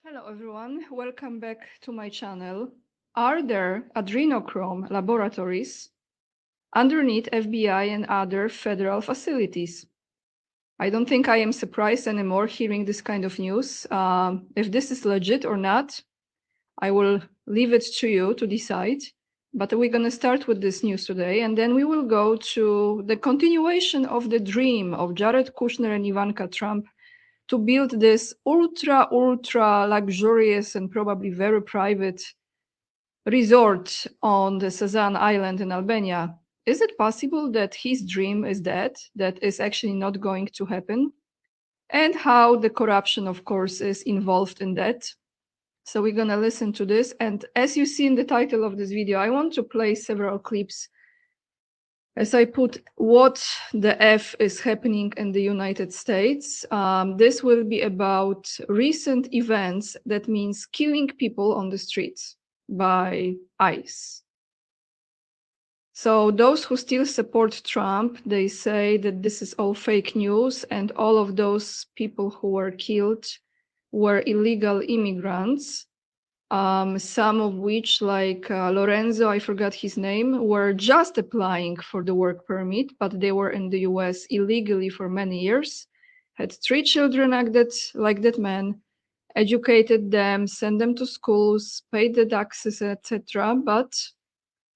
Hello everyone, welcome back to my channel. Are there adrenochrome laboratories underneath FBI and other federal facilities? I don't think I am surprised anymore hearing this kind of news. If this is legit or not, I will leave it to you to decide. But we're going to start with this news today, and then we will go to the continuation of the dream of Jared Kushner and Ivanka Trump to build this ultra luxurious and probably very private resort on the Sazan Island in Albania. Is it possible that his dream is dead, that is actually not going to happen? And how the corruption, of course, is involved in that. So we're going to listen to this. And as you see in the title of this video, I want to play several clips as I put what the F is happening in the United States. This will be about recent events, that means killing people on the streets by ICE. So those who still support Trump, they say that this is all fake news and all of those people who were killed were illegal immigrants. Some of which, like Lorenzo, I forgot his name, were just applying for the work permit, but they were in the US illegally for many years, had 3 children like that man, educated them, sent them to schools, paid the taxes, etc. But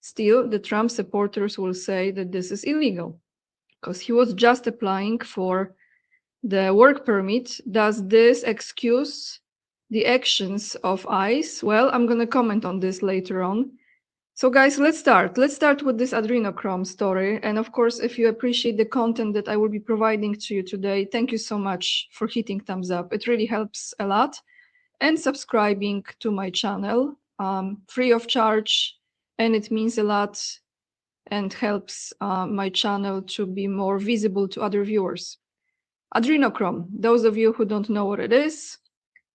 still, the Trump supporters will say that this is illegal because he was just applying for the work permit. Does this excuse the actions of ICE? Well, I'm going to comment on this later on. So guys, let's start. Let's start with this adrenochrome story. And of course, if you appreciate the content that I will be providing to you today, thank you so much for hitting thumbs up. It really helps a lot. And subscribing to my channel, free of charge. And it means a lot and helps my channel to be more visible to other viewers. Adrenochrome, those of you who don't know what it is,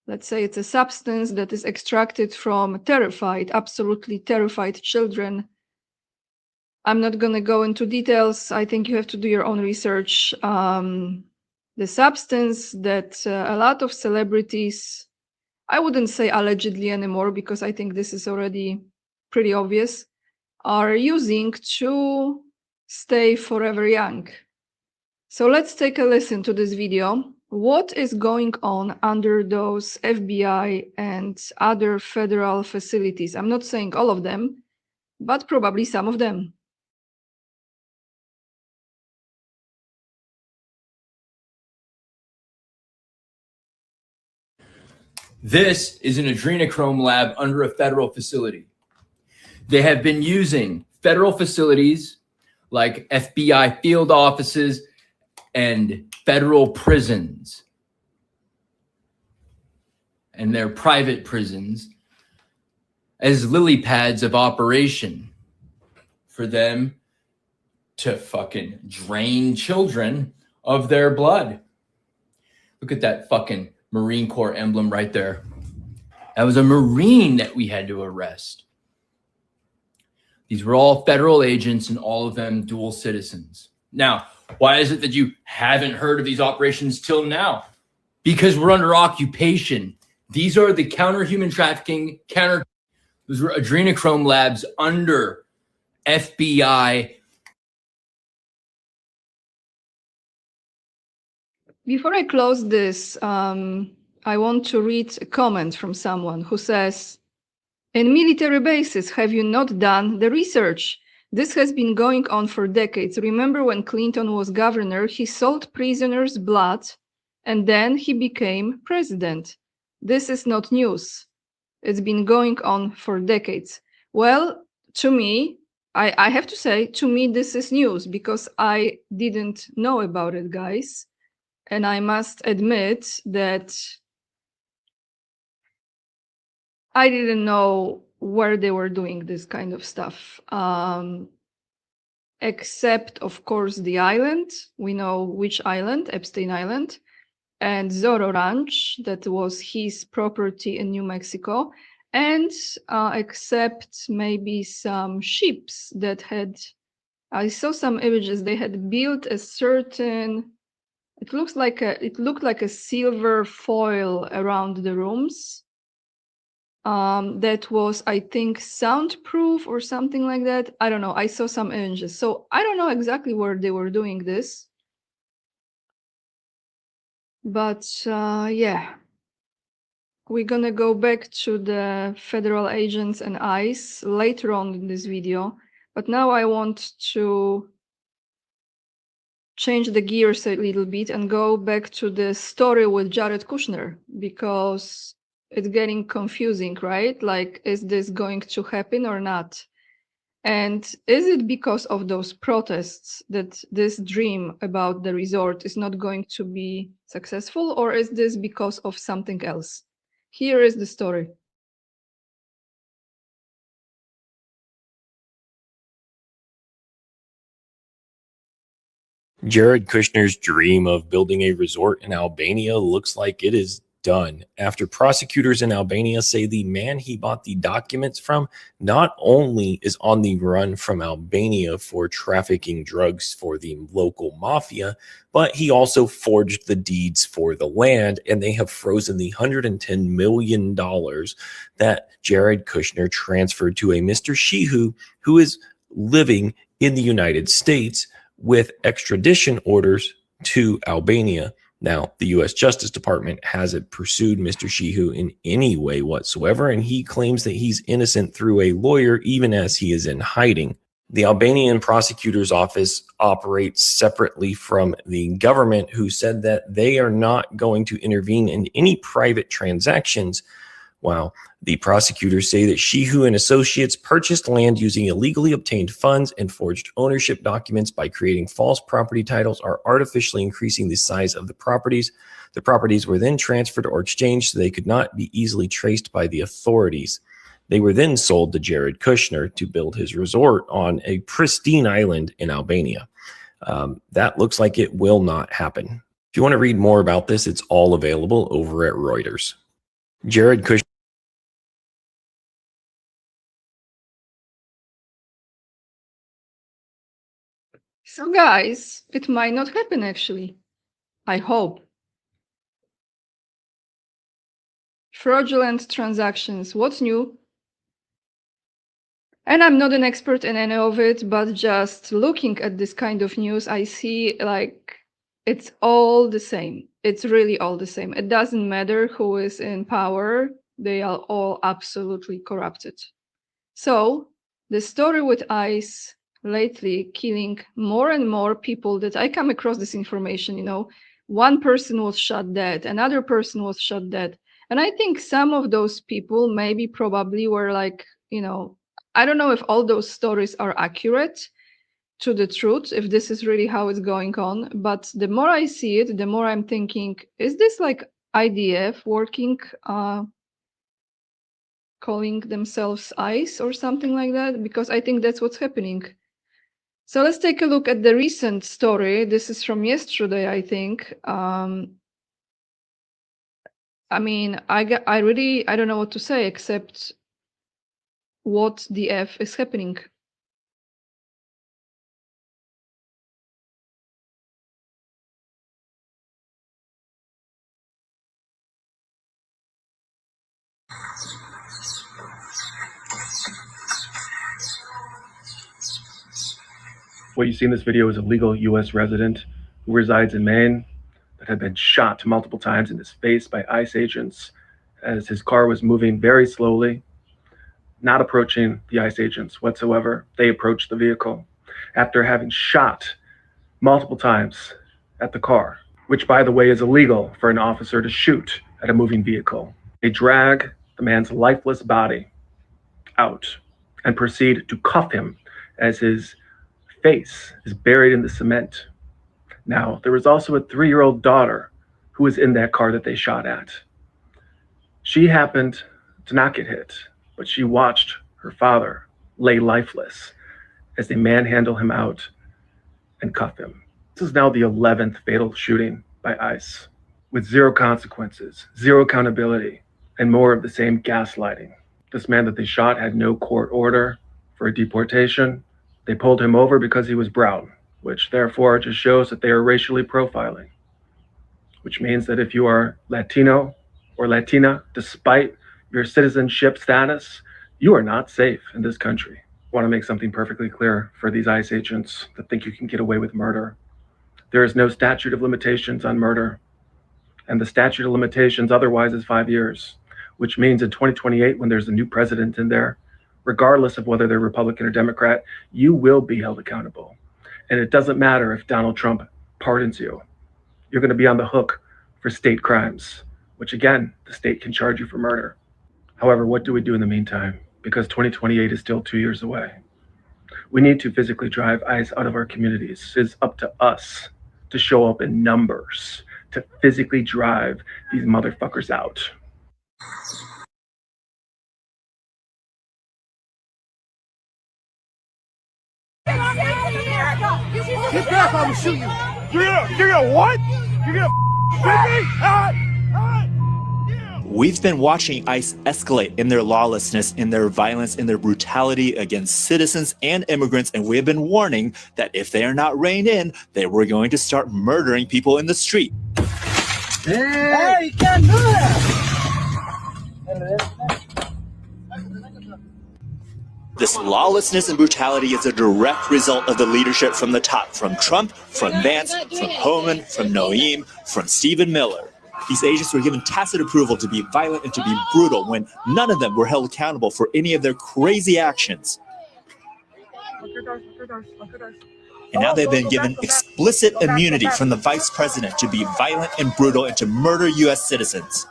let's say it's a substance that is extracted from absolutely terrified children. I'm not going to go into details. I think you have to do your own research. The substance that a lot of celebrities, I wouldn't say allegedly anymore because I think this is already pretty obvious, are using to stay forever young. So let's take a listen to this video. What is going on under those FBI and other federal facilities? I'm not saying all of them, but probably some of them. This is an adrenochrome lab under a federal facility. They have been using federal facilities like FBI field offices and federal prisons and their private prisons as lily pads of operation for them to fucking drain children of their blood. Look at that fucking Marine Corps emblem right there. That was a Marine that we had to arrest. These were all federal agents and all of them dual citizens. Now, why is it that you haven't heard of these operations till now? Because we're under occupation. These are the counter-human trafficking, those were adrenochrome labs under FBI. Before I close this, I want to read a comment from someone who says, in military bases, have you not done the research? This has been going on for decades. Remember when Clinton was governor, he sold prisoners' blood and then he became president. This is not news. It's been going on for decades. Well, to me, I have to say, to me, this is news because I didn't know about it, guys. And I must admit that I didn't know where they were doing this kind of stuff. Except, of course, the island. We know which island, Epstein Island, and Zorro Ranch, that was his property in New Mexico. And except maybe some ships that had, I saw some images, they had built a certain, it looked like a silver foil around the rooms. that was, I think, soundproof or something like that. I don't know. I saw some images. So I don't know exactly where they were doing this. But yeah, we're gonna go back to the federal agents and ICE later on in this video. But now I want to change the gears a little bit and go back to the story with Jared Kushner, because it's getting confusing, right? Like, is this going to happen or not? And is it because of those protests that this dream about the resort is not going to be successful, or is this because of something else? Here is the story. Jared Kushner's dream of building a resort in Albania looks like it is done after prosecutors in Albania say the man he bought the documents from not only is on the run from Albania for trafficking drugs for the local mafia, but he also forged the deeds for the land, and they have frozen the $110 million that Jared Kushner transferred to a Mr. Shehu who is living in the United States with extradition orders to Albania. Now, the U.S. Justice Department hasn't pursued Mr. Shehu in any way whatsoever, and he claims that he's innocent through a lawyer, even as he is in hiding. The Albanian prosecutor's office operates separately from the government, who said that they are not going to intervene in any private transactions. Wow. The prosecutors say that Shehu and associates purchased land using illegally obtained funds and forged ownership documents by creating false property titles or artificially increasing the size of the properties. The properties were then transferred or exchanged so they could not be easily traced by the authorities. They were then sold to Jared Kushner to build his resort on a pristine island in Albania. That looks like it will not happen. If you want to read more about this, it's all available over at Reuters. Jared Kushner. So guys, it might not happen actually. I hope. Fraudulent transactions, what's new? And I'm not an expert in any of it, but just looking at this kind of news, I see like it's all the same. It's really all the same. It doesn't matter who is in power. They are all absolutely corrupted. So the story with ICE lately killing more and more people that I come across this information, you know, one person was shot dead, another person was shot dead. And I think some of those people maybe probably were like, you know, I don't know if all those stories are accurate to the truth, if this is really how it's going on. But the more I see it, the more I'm thinking, is this like IDF working, calling themselves ICE or something like that? Because I think that's what's happening. So let's take a look at the recent story. This is from yesterday, I think. I mean, I don't know what to say except what the F is happening. What you see in this video is a legal U.S. resident who resides in Maine that had been shot multiple times in his face by ICE agents as his car was moving very slowly, not approaching the ICE agents whatsoever. They approached the vehicle after having shot multiple times at the car, which, by the way, is illegal for an officer to shoot at a moving vehicle. They drag the man's lifeless body out and proceed to cuff him as his face is buried in the cement. Now, there was also a 3-year-old daughter who was in that car that they shot at. She happened to not get hit, but she watched her father lay lifeless as they manhandle him out and cuff him. This is now the 11th fatal shooting by ICE, with zero consequences, zero accountability, and more of the same gaslighting. This man that they shot had no court order for a deportation. They pulled him over because he was brown, which therefore just shows that they are racially profiling, which means that if you are Latino or Latina, despite your citizenship status, you are not safe in this country. I want to make something perfectly clear for these ICE agents that think you can get away with murder. There is no statute of limitations on murder, and the statute of limitations otherwise is 5 years, which means in 2028, when there's a new president in there, regardless of whether they're Republican or Democrat, you will be held accountable. And it doesn't matter if Donald Trump pardons you. You're going to be on the hook for state crimes, which again, the state can charge you for murder. However, what do we do in the meantime? Because 2028 is still 2 years away. We need to physically drive ICE out of our communities. It's up to us to show up in numbers, to physically drive these motherfuckers out. Get back, I'm gonna shoot you. You're gonna what? You're gonna shoot me? We've been watching ICE escalate in their lawlessness, in their violence, in their brutality against citizens and immigrants, and we have been warning that if they are not reined in, they were going to start murdering people in the street. Hey, you can't do that! This lawlessness and brutality is a direct result of the leadership from the top, from Trump, from Vance, from Homan, from Noem, from Stephen Miller. These agents were given tacit approval to be violent and to be brutal when none of them were held accountable for any of their crazy actions. And now they've been given explicit immunity from the vice president to be violent and brutal and to murder U.S. citizens.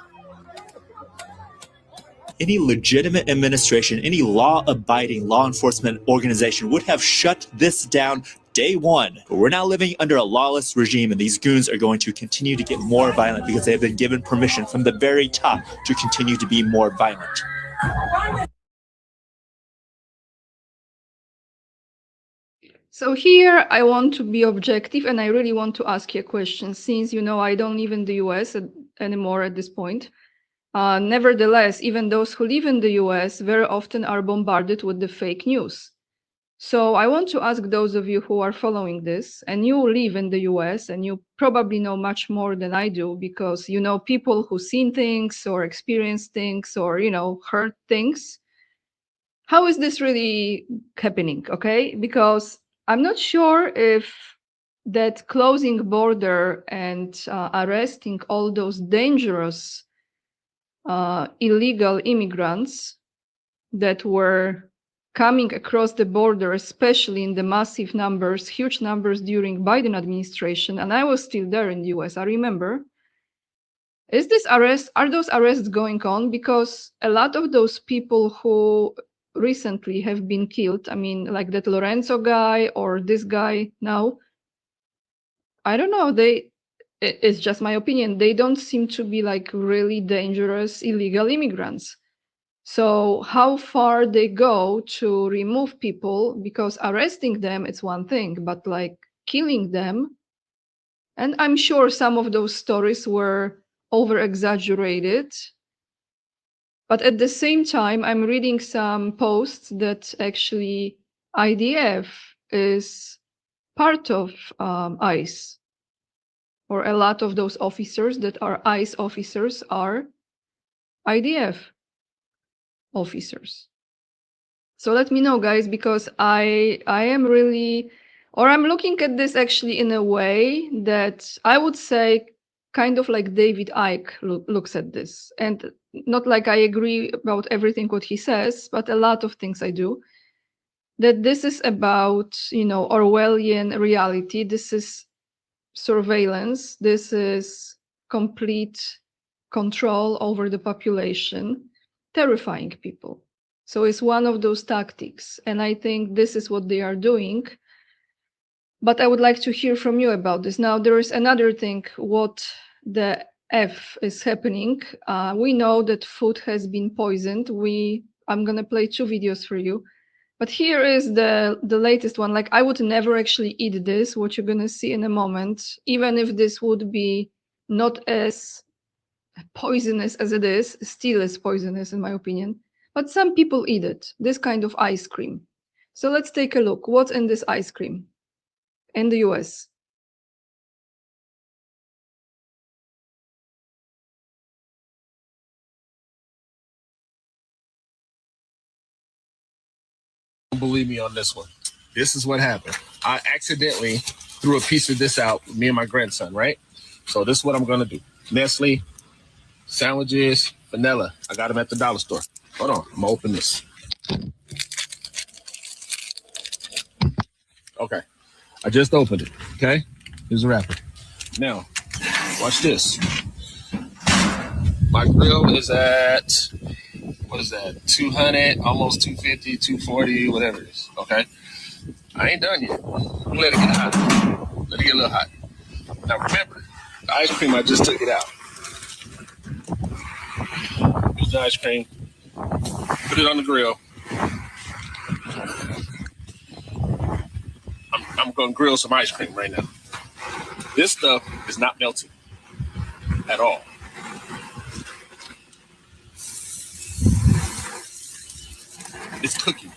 Any legitimate administration, any law-abiding law enforcement organization would have shut this down day one. But we're now living under a lawless regime, and these goons are going to continue to get more violent because they have been given permission from the very top to continue to be more violent. So here I want to be objective, and I really want to ask you a question, since you know I don't live in the US anymore at this point. Nevertheless, even those who live in the US very often are bombarded with the fake news. So I want to ask those of you who are following this, and you live in the US, and you probably know much more than I do, because you know people who've seen things or experienced things or, you know, heard things. How is this really happening, okay? Because I'm not sure if that closing border and arresting all those dangerous illegal immigrants that were coming across the border, especially in the massive numbers, huge numbers during Biden administration, and I was still there in the US, I remember. Are those arrests going on? Because a lot of those people who recently have been killed, I mean, like that Lorenzo guy or this guy now, I don't know, it's just my opinion, they don't seem to be like really dangerous illegal immigrants. So how far they go to remove people, because arresting them, it's one thing, but like killing them, and I'm sure some of those stories were over-exaggerated. But at the same time, I'm reading some posts that actually IDF is part of ICE, or a lot of those officers that are ICE officers are IDF officers. So let me know, guys, because I am really, or I'm looking at this actually in a way that I would say kind of like David Icke looks at this. And not like I agree about everything what he says, but a lot of things I do. That this is about, you know, Orwellian reality. This is surveillance. This is complete control over the population, terrifying people. So it's one of those tactics. And I think this is what they are doing. But I would like to hear from you about this. Now, there is another thing, what the F is happening. We know that food has been poisoned. I'm going to play 2 videos for you. But here is the latest one. Like, I would never actually eat this, what you're going to see in a moment, even if this would be not as poisonous as it is, still is poisonous in my opinion. But some people eat it, this kind of ice cream. So let's take a look. What's in this ice cream in the US? believe me on this one. This is what happened. I accidentally threw a piece of this out with me and my grandson, right? So this is what I'm gonna do. Nestle, sandwiches, vanilla. I got them at the dollar store. Hold on, I'm gonna open this. Okay, I just opened it, okay? Here's the wrapper. Now, watch this. My grill is at, what is that, 200, almost 250, 240, whatever it is, okay? I ain't done yet. Let it get hot. Let it get a little hot. Now remember, the ice cream, I just took it out. Use the ice cream, put it on the grill. I'm gonna grill some ice cream right now. This stuff is not melting at all. It's cooking.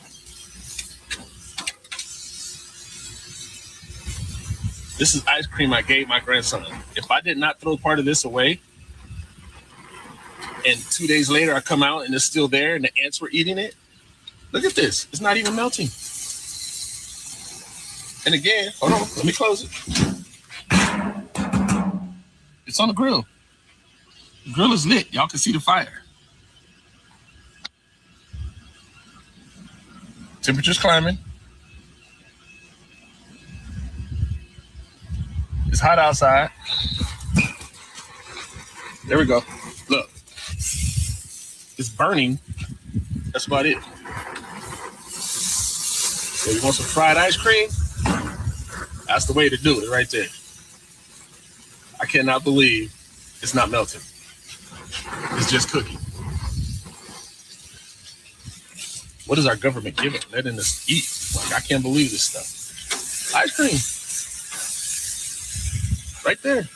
This is ice cream I gave my grandson. If I did not throw part of this away, and 2 days later I come out and it's still there and the ants were eating it, look at this. It's not even melting. And again, hold on, let me close it. It's on the grill. The grill is lit. Y'all can see the fire. Temperature's climbing. It's hot outside. There we go. Look. It's burning. That's about it. So you want some fried ice cream? That's the way to do it right there. I cannot believe it's not melting. It's just cooking. What is our government giving? Letting us eat. Like, I can't believe this stuff. Ice cream. Right there.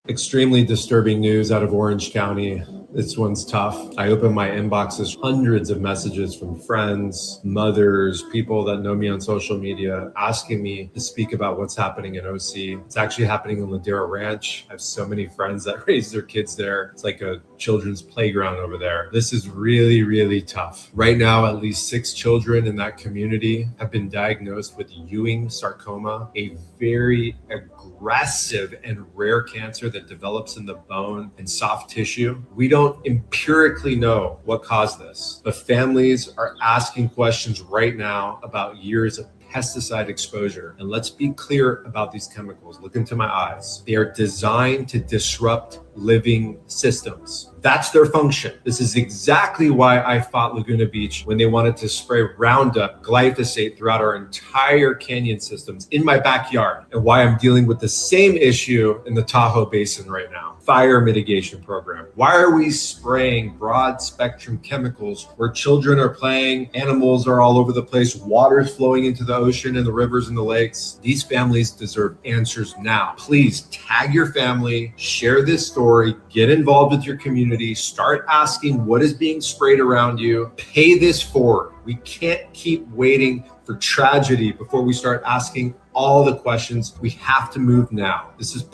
Extremely disturbing news out of Orange County. This one's tough. I open my inboxes, hundreds of messages from friends, mothers, people that know me on social media, asking me to speak about what's happening in OC. It's actually happening in Ladera Ranch. I have so many friends that raise their kids there. It's like a children's playground over there. This is really, really tough. Right now, at least 6 children in that community have been diagnosed with Ewing sarcoma, a very aggressive and rare cancer that develops in the bone and soft tissue. We don't empirically know what caused this, but families are asking questions right now about years of pesticide exposure. And let's be clear about these chemicals. Look into my eyes. They are designed to disrupt living systems. That's their function. This is exactly why I fought Laguna Beach when they wanted to spray Roundup, glyphosate throughout our entire canyon systems in my backyard, and why I'm dealing with the same issue in the Tahoe Basin right now. Fire mitigation program. Why are we spraying broad spectrum chemicals where children are playing, animals are all over the place, water's flowing into the ocean and the rivers and the lakes? These families deserve answers now. Please tag your family, share this story, get involved with your community, start asking what is being sprayed around you, pay this forward. We can't keep waiting for tragedy before we start asking all the questions. We have to move now. This is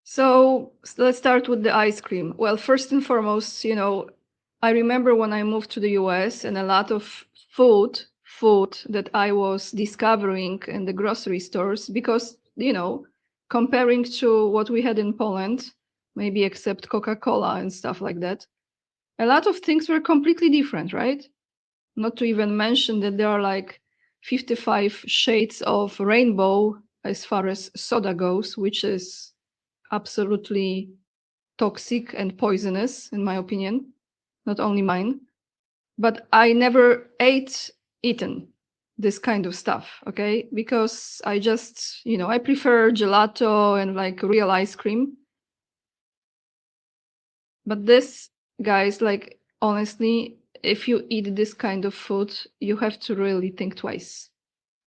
So let's start with the ice cream. Well, first and foremost, I remember when I moved to the US and a lot of food that I was discovering in the grocery stores, because, comparing to what we had in Poland, maybe except Coca-Cola and stuff like that, a lot of things were completely different, right? Not to even mention that there are like 55 shades of rainbow as far as soda goes, which is absolutely toxic and poisonous, in my opinion, not only mine. But I never eaten this kind of stuff, okay? Because I just, I prefer gelato and like real ice cream. But this, guys, like, honestly, if you eat this kind of food, you have to really think twice.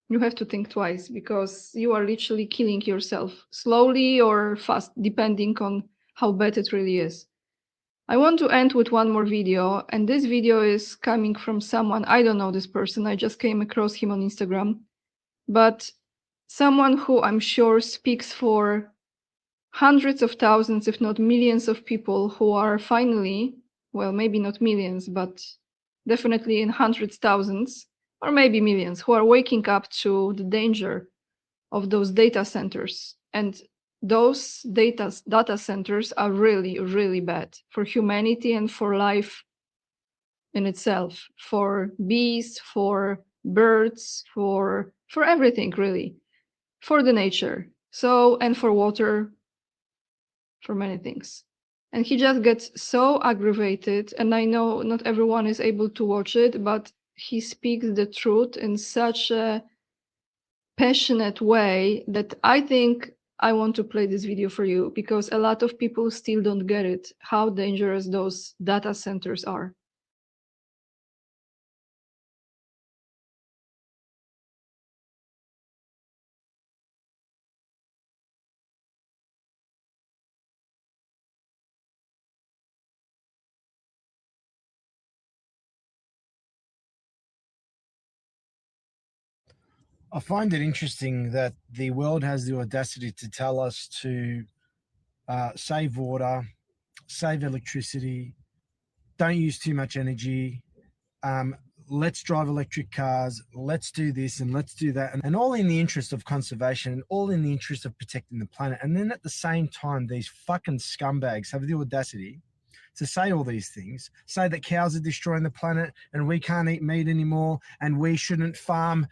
You have to think twice, because you are literally killing yourself slowly or fast, depending on how bad it really is. I want to end with one more video, and this video is coming from someone, I don't know this person, I just came across him on Instagram, but someone who I'm sure speaks for hundreds of thousands, if not millions of people who are finally, well, maybe not millions, but definitely in hundreds, thousands, or maybe millions, who are waking up to the danger of those data centers. And those data centers are really, really bad for humanity and for life in itself, for bees, for birds, for everything, really, for the nature. So, and for water, for many things. And he just gets so aggravated, and I know not everyone is able to watch it, but he speaks the truth in such a passionate way that I think I want to play this video for you, because a lot of people still don't get it, how dangerous those data centers are. I find it interesting that the world has the audacity to tell us to save water, save electricity, don't use too much energy, let's drive electric cars, let's do this and let's do that, and all in the interest of conservation, and all in the interest of protecting the planet. And then at the same time, these fucking scumbags have the audacity to say all these things, say that cows are destroying the planet and we can't eat meat anymore, and we shouldn't farm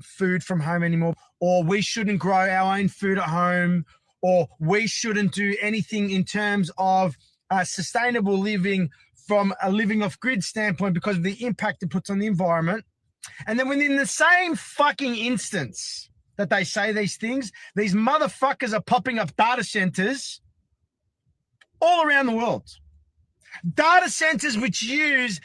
food from home anymore, or we shouldn't grow our own food at home, or we shouldn't do anything in terms of sustainable living from a living off grid standpoint because of the impact it puts on the environment. And then within the same fucking instance that they say these things, these motherfuckers are popping up data centers all around the world. Data centers which use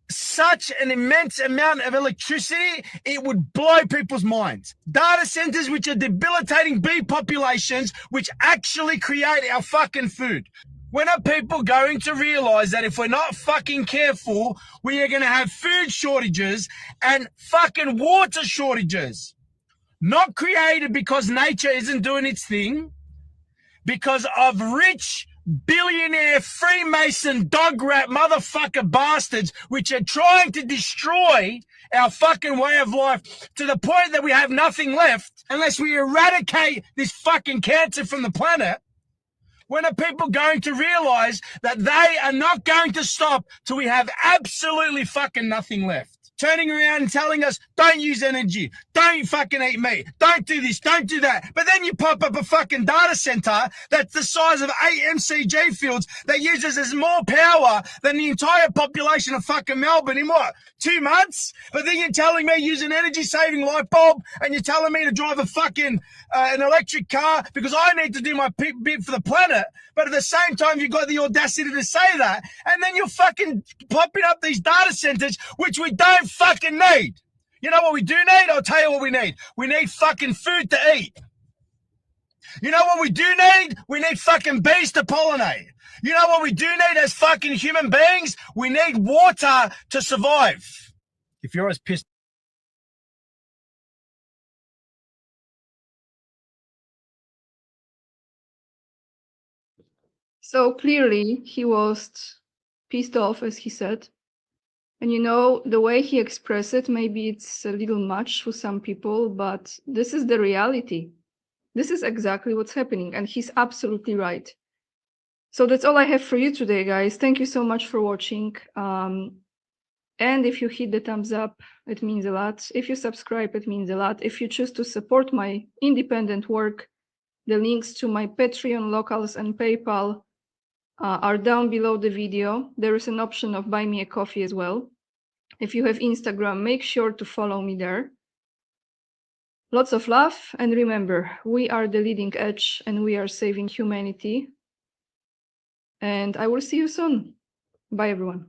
such an immense amount of electricity, it would blow people's minds. Data centers which are debilitating bee populations, which actually create our fucking food. When are people going to realize that if we're not fucking careful, we are going to have food shortages and fucking water shortages? Not created because nature isn't doing its thing, because of rich billionaire Freemason dog rat motherfucker bastards which are trying to destroy our fucking way of life to the point that we have nothing left unless we eradicate this fucking cancer from the planet. When are people going to realize that they are not going to stop till we have absolutely fucking nothing left? Turning around and telling us, don't use energy, don't fucking eat meat, don't do this, don't do that. But then you pop up a fucking data center that's the size of 8 MCG fields that uses as more power than the entire population of fucking Melbourne in what, 2 months? But then you're telling me use an energy saving light bulb, and you're telling me to drive a fucking an electric car because I need to do my bit for the planet. But at the same time, you've got the audacity to say that, and then you're fucking popping up these data centers which we don't fucking need. You know what we do need? I'll tell you what we need. We need fucking food to eat. You know what we do need? We need fucking bees to pollinate. You know what we do need as fucking human beings? We need water to survive. If you're as pissed. So clearly he was pissed off, as he said. And you know, the way he expressed it, maybe it's a little much for some people, but this is the reality. This is exactly what's happening, and he's absolutely right. So that's all I have for you today, guys. Thank you so much for watching. And if you hit the thumbs up, it means a lot. If you subscribe, it means a lot. If you choose to support my independent work, the links to my Patreon, locals, and PayPal are down below the video. There is an option of buy me a coffee as well. If you have Instagram, make sure to follow me there. Lots of love, and remember, we are the leading edge and we are saving humanity. And I will see you soon. Bye, everyone.